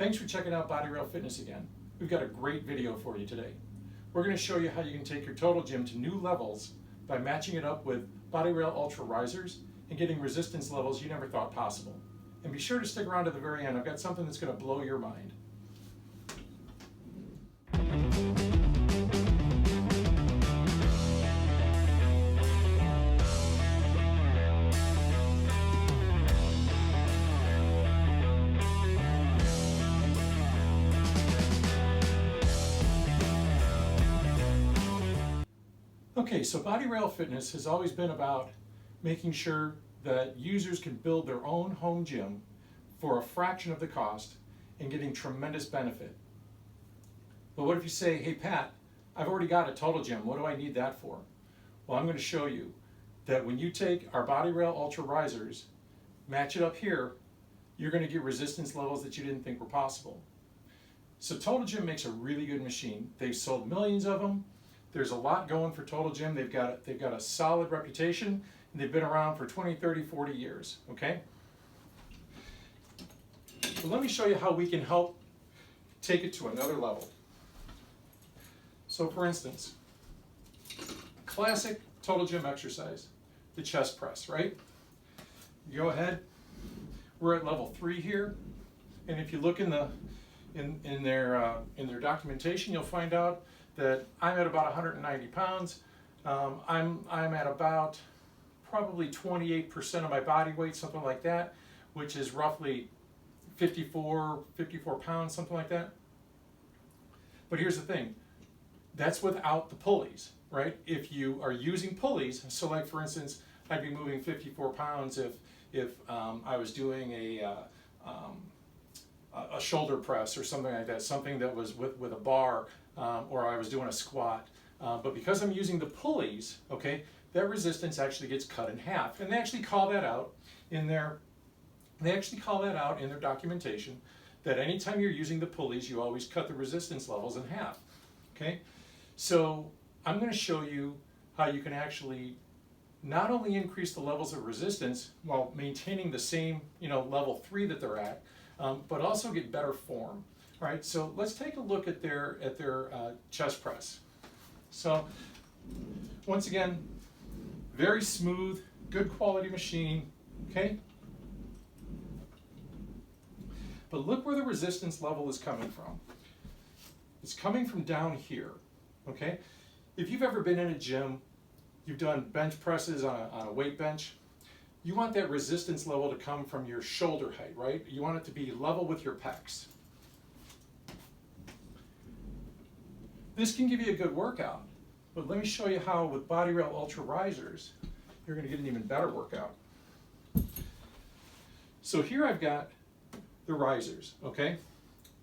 Thanks for checking out BodyRail Fitness again. We've got a great video for you today. We're going to show you how you can take your total gym to new levels by matching it up with BodyRail Ultra Risers and getting resistance levels you never thought possible. And be sure to stick around to the very end. I've got something that's going to blow your mind. Okay, so BodyRail Fitness has always been about making sure that users can build their own home gym for a fraction of the cost and getting tremendous benefit. But what if you say, hey Pat, I've already got a total gym, what do I need that for? Well, I'm going to show you that when you take our BodyRail Ultra Risers, match it up here, you're going to get resistance levels that you didn't think were possible. So Total Gym makes a really good machine. They've sold millions of them. There's a lot going for Total Gym. They've got a solid reputation, and they've been around for 20, 30, 40 years, okay? So let me show you how we can help take it to another level. So for instance, classic Total Gym exercise, the chest press, right? You go ahead, we're at level 3 here, and if you look in their documentation, you'll find out that I'm at about 190 pounds. I'm at about probably 28% of my body weight, something like that, which is roughly 54 pounds, something like that. But here's the thing, that's without the pulleys, right? If you are using pulleys, so like for instance, I'd be moving 54 pounds if I was doing a shoulder press or something like that, something that was with a bar, or I was doing a squat. But because I'm using the pulleys, okay, that resistance actually gets cut in half. And they actually call that out in their documentation, that anytime you're using the pulleys, you always cut the resistance levels in half. Okay? So I'm going to show you how you can actually not only increase the levels of resistance while maintaining the same, level 3 that they're at, but also get better form. All right, so let's take a look at their chest press. So once again, very smooth, good quality machine, okay? But look where the resistance level is coming from. It's coming from down here, okay? If you've ever been in a gym, you've done bench presses on a weight bench, you want that resistance level to come from your shoulder height, right? You want it to be level with your pecs. This can give you a good workout, but let me show you how with BodyRail Ultra Risers, you're going to get an even better workout. So here I've got the risers, okay?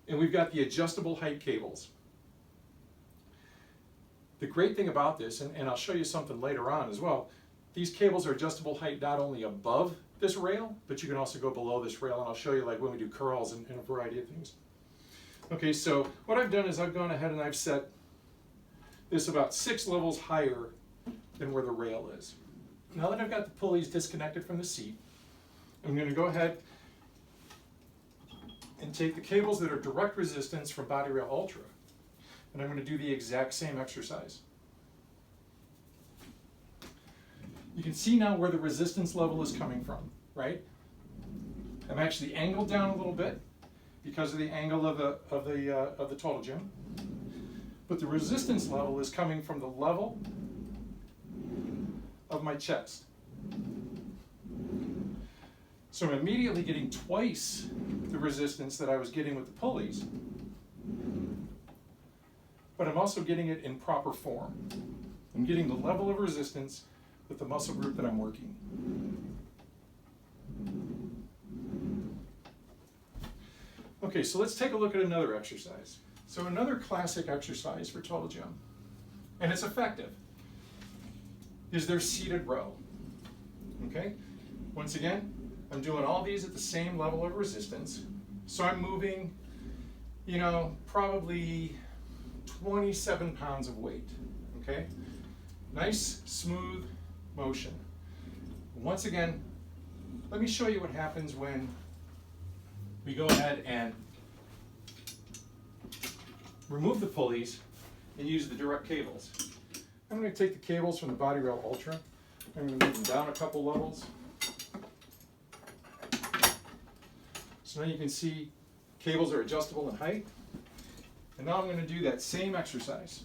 And we've got the adjustable height cables. The great thing about this, and I'll show you something later on as well, these cables are adjustable height not only above this rail, but you can also go below this rail, and I'll show you like when we do curls and a variety of things. Okay, so what I've done is I've gone ahead and I've set this about 6 levels higher than where the rail is. Now that I've got the pulleys disconnected from the seat, I'm going to go ahead and take the cables that are direct resistance from BodyRail Ultra, and I'm going to do the exact same exercise. You can see now where the resistance level is coming from, right? I'm actually angled down a little bit because of the angle of the Total Gym. But the resistance level is coming from the level of my chest. So I'm immediately getting twice the resistance that I was getting with the pulleys, but I'm also getting it in proper form. I'm getting the level of resistance with the muscle group that I'm working. Okay, so let's take a look at another exercise. So another classic exercise for Total Gym, and it's effective, is their seated row. Okay? Once again, I'm doing all these at the same level of resistance. So I'm moving, probably 27 pounds of weight. Okay? Nice, smooth motion. Once again, let me show you what happens when we go ahead and remove the pulleys and use the direct cables. I'm going to take the cables from the BodyRail Ultra. I'm going to move them down a couple levels. So now you can see cables are adjustable in height. And now I'm going to do that same exercise.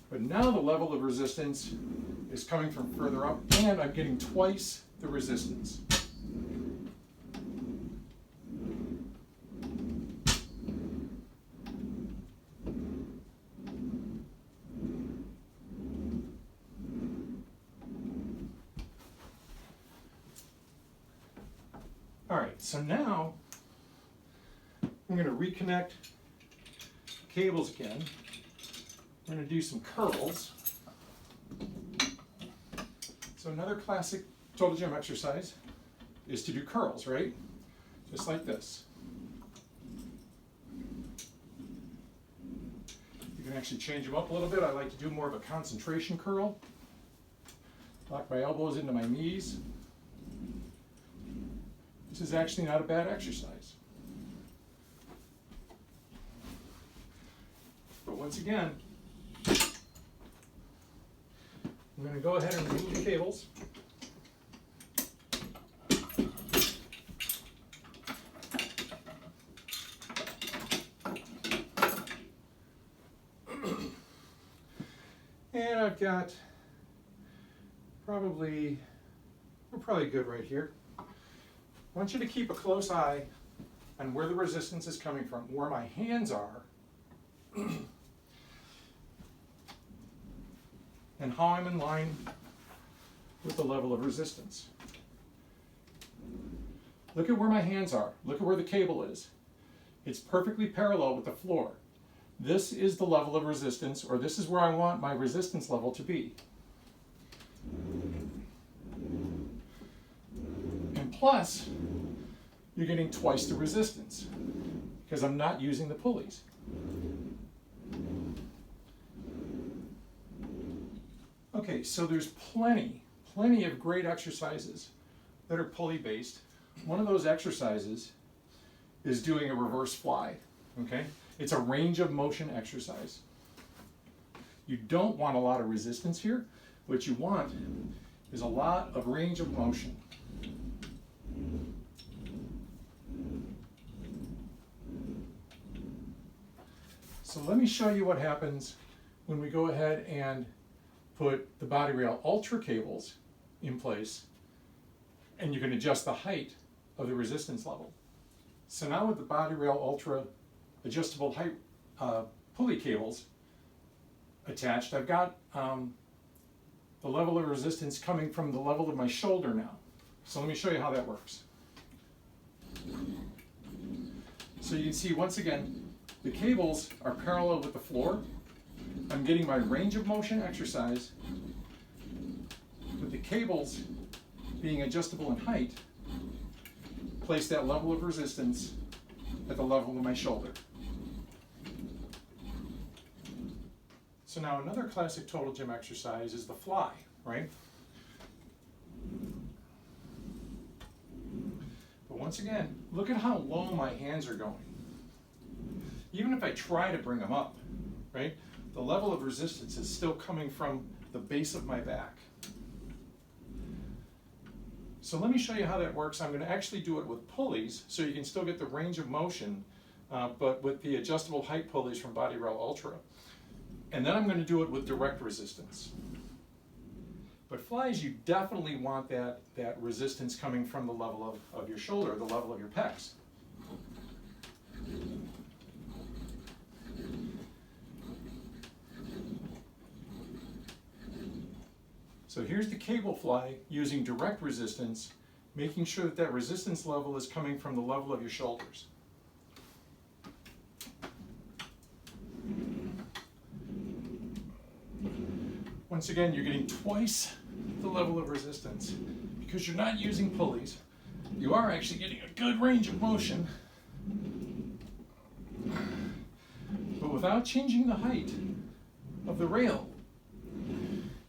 But now the level of resistance is coming from further up, and I'm getting twice the resistance. All right, so now I'm going to reconnect cables again. I'm going to do some curls. So another classic total gym exercise is to do curls, right? Just like this. You can actually change them up a little bit. I like to do more of a concentration curl. Lock my elbows into my knees. This is actually not a bad exercise. But once again, I'm going to go ahead and remove the cables. And I've got we're probably good right here. I want you to keep a close eye on where the resistance is coming from, where my hands are, and how I'm in line with the level of resistance. Look at where my hands are. Look at where the cable is. It's perfectly parallel with the floor. This is the level of resistance, or this is where I want my resistance level to be. And plus, you're getting twice the resistance because I'm not using the pulleys. Okay, so there's plenty of great exercises that are pulley based. One of those exercises is doing a reverse fly, okay? It's a range of motion exercise. You don't want a lot of resistance here. What you want is a lot of range of motion. So let me show you what happens when we go ahead and put the BodyRail Ultra cables in place, and you can adjust the height of the resistance level. So now with the BodyRail Ultra adjustable height pulley cables attached, I've got the level of resistance coming from the level of my shoulder now. So let me show you how that works. So you can see once again, the cables are parallel with the floor. I'm getting my range of motion exercise with the cables being adjustable in height. Place that level of resistance at the level of my shoulder. So now another classic total gym exercise is the fly, right? But once again, look at how low my hands are going. Even if I try to bring them up, right? The level of resistance is still coming from the base of my back. So let me show you how that works. I'm going to actually do it with pulleys, so you can still get the range of motion, but with the adjustable height pulleys from BodyRail Ultra. And then I'm going to do it with direct resistance. But flies, you definitely want that resistance coming from the level of your shoulder, the level of your pecs. So here's the cable fly using direct resistance, making sure that resistance level is coming from the level of your shoulders. Once again, you're getting twice the level of resistance because you're not using pulleys. You are actually getting a good range of motion, but without changing the height of the rail,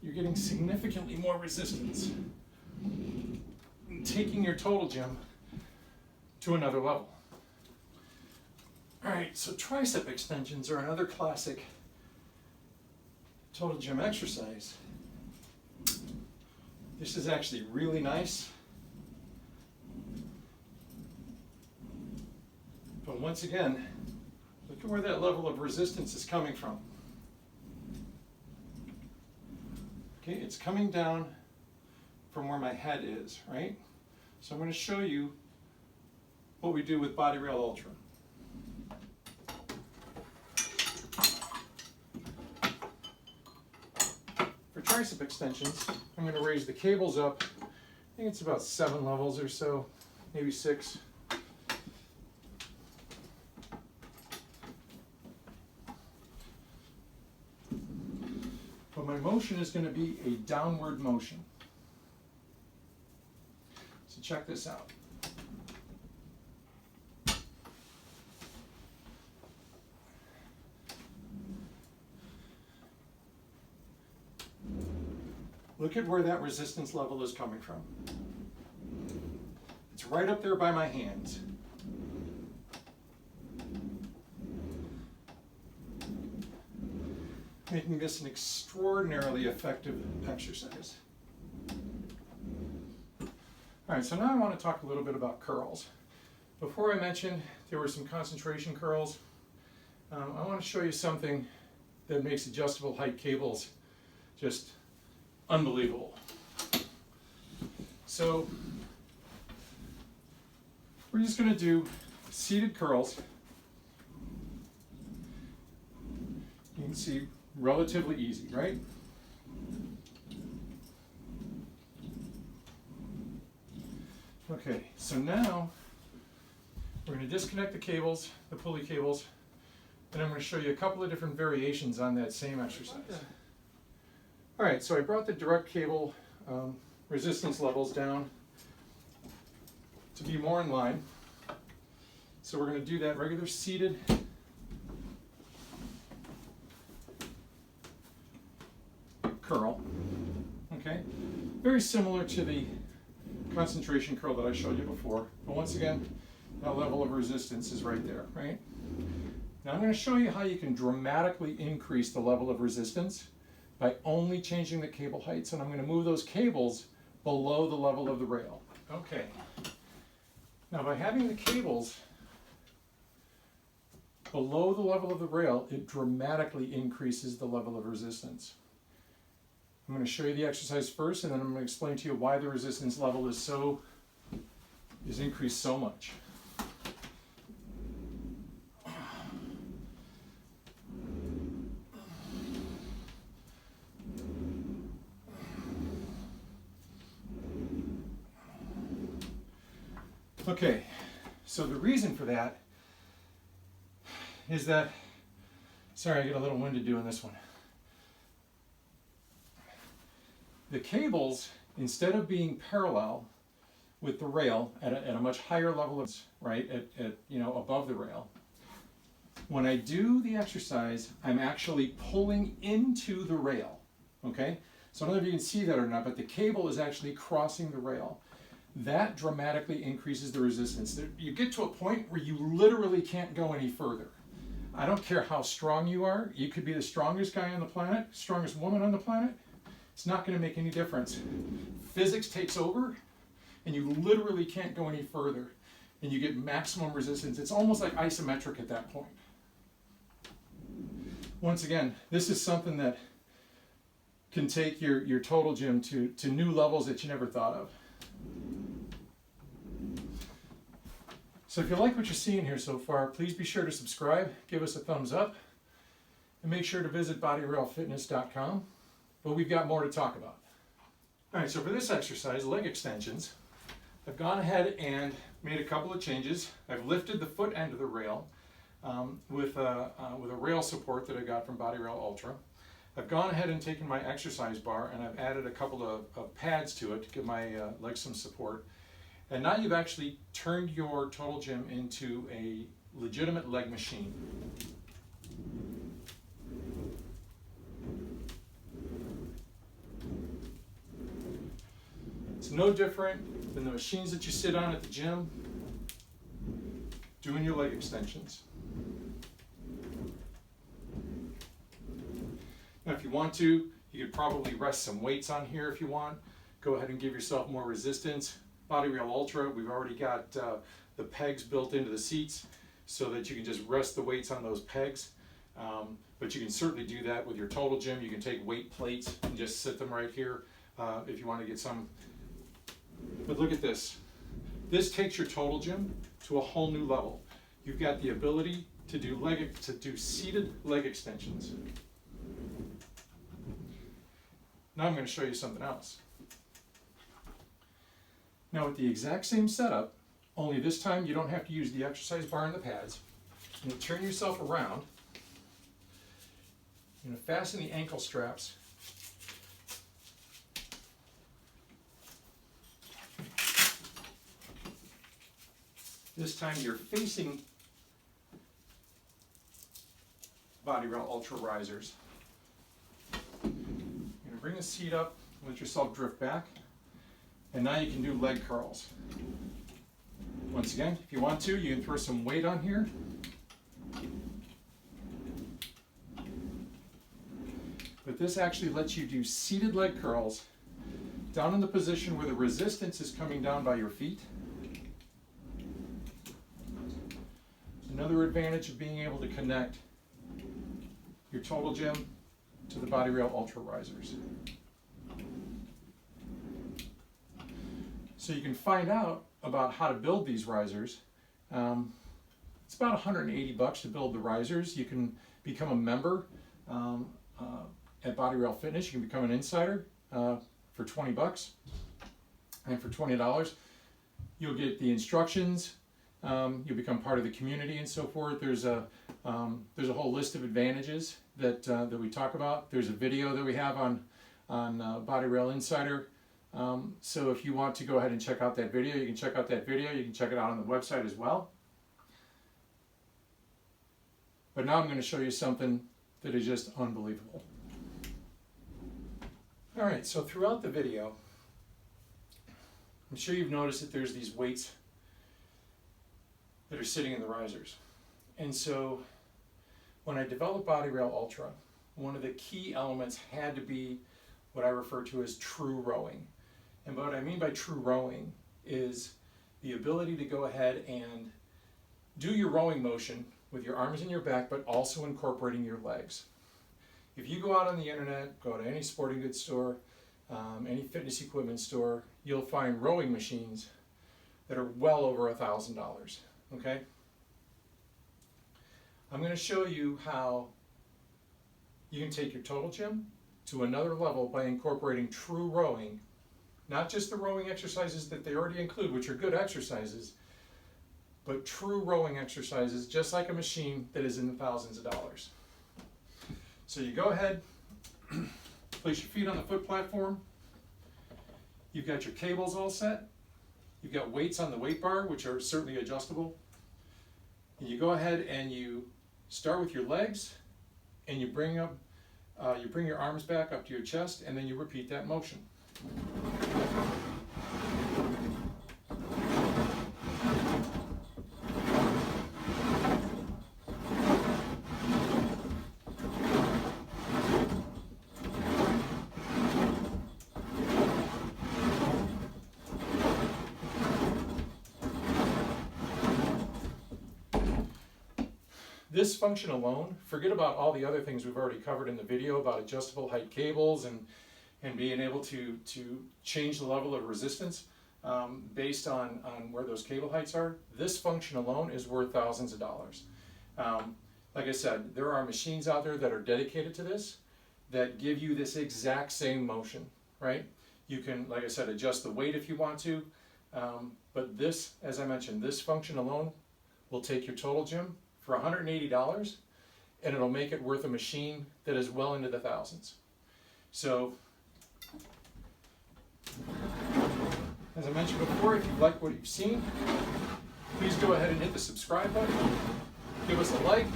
you're getting significantly more resistance, taking your total gym to another level. All right, so tricep extensions are another classic total gym exercise. This is actually really nice. But once again, look at where that level of resistance is coming from. Okay, it's coming down from where my head is, right? So I'm going to show you what we do with BodyRail Ultra. For tricep extensions, I'm going to raise the cables up. I think it's about 7 levels or so, maybe 6. But my motion is going to be a downward motion. So check this out. Look at where that resistance level is coming from. It's right up there by my hands. Making this an extraordinarily effective exercise. All right, so now I want to talk a little bit about curls. Before I mentioned there were some concentration curls, I want to show you something that makes adjustable height cables just unbelievable. So we're just going to do seated curls. You can see relatively easy, right? Okay, so now we're going to disconnect the cables, the pulley cables, and I'm going to show you a couple of different variations on that same exercise. All right, so I brought the direct cable resistance levels down to be more in line. So we're going to do that regular seated curl. Okay, very similar to the concentration curl that I showed you before. But once again, that level of resistance is right there, right? Now I'm going to show you how you can dramatically increase the level of resistance by only changing the cable heights, and I'm going to move those cables below the level of the rail. Okay. Now by having the cables below the level of the rail, it dramatically increases the level of resistance. I'm going to show you the exercise first, and then I'm going to explain to you why the resistance level is increased so much. Okay, so the reason for that is that, sorry, I get a little winded doing this one. The cables, instead of being parallel with the rail at a much higher level of, right, above the rail, when I do the exercise, I'm actually pulling into the rail, okay? So I don't know if you can see that or not, but the cable is actually crossing the rail. That dramatically increases the resistance. You get to a point where you literally can't go any further. I don't care how strong you are. You could be the strongest guy on the planet, strongest woman on the planet. It's not going to make any difference. Physics takes over, and you literally can't go any further, and you get maximum resistance. It's almost like isometric at that point. Once again, this is something that can take your total gym to new levels that you never thought of. So if you like what you're seeing here so far, please be sure to subscribe, give us a thumbs up, and make sure to visit BodyRailFitness.com. But we've got more to talk about. All right, so for this exercise, leg extensions, I've gone ahead and made a couple of changes. I've lifted the foot end of the rail with a rail support that I got from BodyRail Ultra. I've gone ahead and taken my exercise bar and I've added a couple of pads to it to give my legs some support. And now you've actually turned your total gym into a legitimate leg machine. It's no different than the machines that you sit on at the gym doing your leg extensions. Now if you want to, you could probably rest some weights on here if you want. Go ahead and give yourself more resistance. BodyRail Ultra, we've already got the pegs built into the seats so that you can just rest the weights on those pegs. But you can certainly do that with your Total Gym. You can take weight plates and just sit them right here if you want to get some. But look at this. This takes your Total Gym to a whole new level. You've got the ability to do seated leg extensions. Now I'm going to show you something else. Now with the exact same setup, only this time you don't have to use the exercise bar and the pads. You're going to turn yourself around. You're going to fasten the ankle straps. This time you're facing BodyRail Ultra Risers. You're going to bring the seat up, let yourself drift back, and now you can do leg curls. Once again, if you want to, you can throw some weight on here. But this actually lets you do seated leg curls down in the position where the resistance is coming down by your feet. Another advantage of being able to connect your Total Gym to the BodyRail Ultra Risers. So you can find out about how to build these risers. It's about 180 bucks to build the risers. You can become a member at BodyRail Fitness. You can become an insider for 20 bucks. And for $20, you'll get the instructions. You'll become part of the community and so forth. There's a whole list of advantages that we talk about. There's a video that we have on BodyRail Insider. So if you want to go ahead and check out that video, you can check out that video. You can check it out on the website as well. But now I'm going to show you something that is just unbelievable. All right, so throughout the video, I'm sure you've noticed that there's these weights that are sitting in the risers. And so when I developed BodyRail Ultra, one of the key elements had to be what I refer to as true rowing. And what I mean by true rowing is the ability to go ahead and do your rowing motion with your arms and your back, but also incorporating your legs. If you go out on the internet, go to any sporting goods store, any fitness equipment store, you'll find rowing machines that are well over $1,000, okay? I'm going to show you how you can take your Total Gym to another level by incorporating true rowing, not just the rowing exercises that they already include, which are good exercises, but true rowing exercises, just like a machine that is in the thousands of dollars. So you go ahead, place your feet on the foot platform. You've got your cables all set. You've got weights on the weight bar, which are certainly adjustable. And you go ahead and you start with your legs, and you bring your arms back up to your chest, and then you repeat that motion. This function alone, forget about all the other things we've already covered in the video about adjustable height cables and being able to change the level of resistance based on where those cable heights are. This function alone is worth thousands of dollars. Like I said, there are machines out there that are dedicated to this that give you this exact same motion, right? You can, like I said, adjust the weight if you want to, but this, as I mentioned, this function alone will take your Total Gym for $180, and it'll make it worth a machine that is well into the thousands. So, as I mentioned before, if you like what you've seen, please go ahead and hit the subscribe button. Give us a like.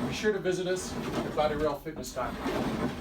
Be sure to visit us at BodyRailFitness.com.